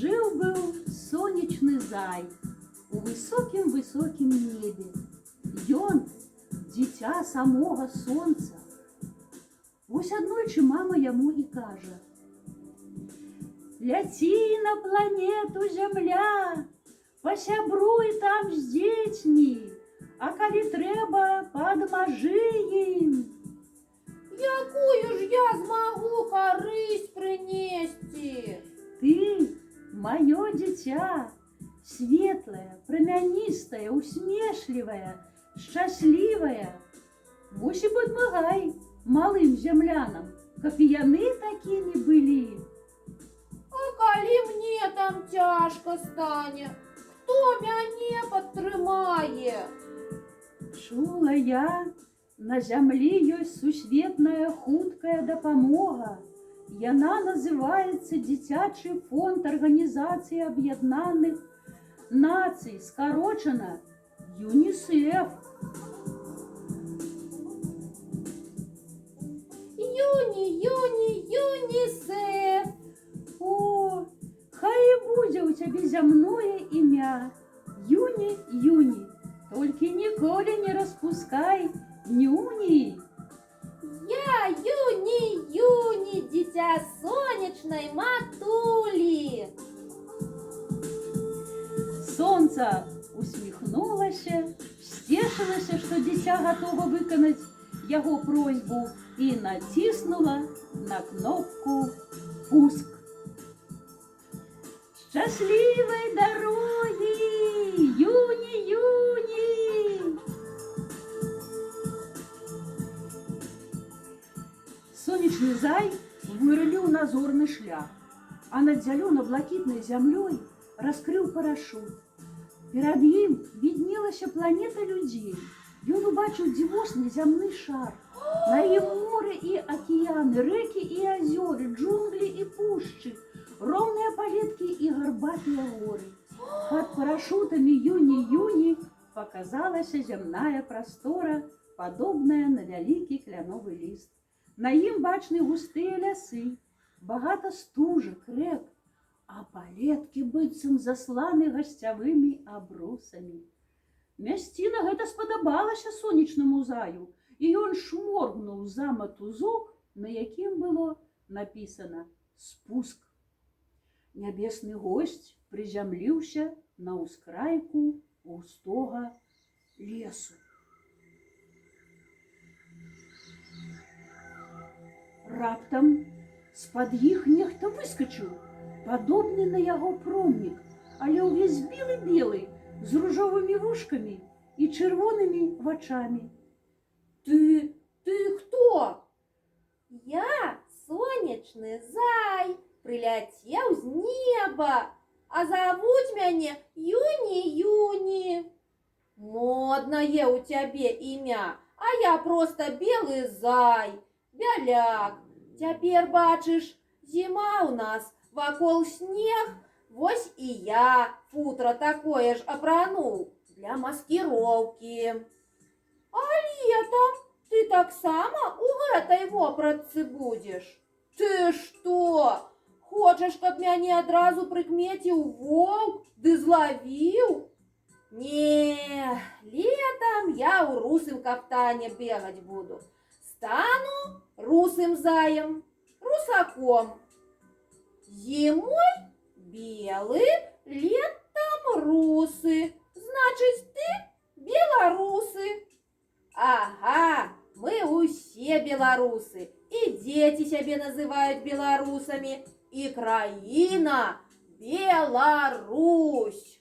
Жил-был сонечны зай у высокім-высокім небе. Ён дзіця самога сонца. Вось аднойчы мама яму і кажа: «Ляці на планету Зямля, пасябруй там з дзецьмі, а калі трэба, падмажы ім». Якую ж я змагу карысць прынесці? Ты, маё дзіця, светлая, прамяністая, усмешлівая, шчаслівая, вось і падмагай малым зямлянам, каб і яны такімі былі. А калі мне там цяжка стане, хто мяне падтрымае? Чула я, на зямлі ёсць сусветная хуткая дапамога. Яна называецца Дзіцячы фонд Арганізацыі Аб'яднаных Нацый, скарочана ЮНІСЕФ. ЮНІСЕФ. О, хай і будзе ў цябе зямное імя. Юні, толькі ніколі не распускай нюні. Я Юні, дзіця сонечнай матулі. Сонца усміхнулася, сцешылася, што дзіця гатова выканаць яго просьбу і націснула на кнопку «Пуск». Шчаслівай дарогі, Юні! Сонечны зай выруліў на зорны шлях, а над зялёна-блакітнай зямлёй раскрыў парашут. Перад ім віднелася планета людзей. Ён убачыў дзівосны зямны шар. На ім моры і акіяны, рэкі і азёры, джунглі і пушчы, роўныя палеткі і гарбатыя горы. Пад парашутамі Юні паказалася зямная прастора, падобная на вялікі кляновы ліст. На ім бачны густыя лясы, багата стужак, рэк, а палеткі быццам засланы гасцявымі абрусамі. Мясціна гэта спадабалася сонечнаму заю, і ён шморгнуў за матузок, на якім было напісана «Спуск». Нябесны госць прызямліўся на ўскрайку густога лесу. Раптам з-пад іх нехта выскачыў, падобны на яго промнік, але ўвесь белы-белы, з ружовымі вушкамі і чырвонымі вачамі. Ты хто? Я сонечны зай, прыляцеў з неба, а завуць мяне Юні. Моднае ў цябе імя, а я проста белы зай, бяляк. Цяпер бачыш, зіма ў нас, вакол снег, вось і я футра такое ж апрануў для маскіроўкі. А летам ты таксама ў гэтай вопратцы будзеш? Ты што, хочаш, каб мяне адразу прыкмеціў воўк ды злавіў? Не, летам я ў русым каптане бегаць буду. Стану русым заем, русаком. Зимой белый, летом русы. Значит, ты белорусы. Ага, мы усе белорусы. И дети себе называют белорусами. И краина Беларусь.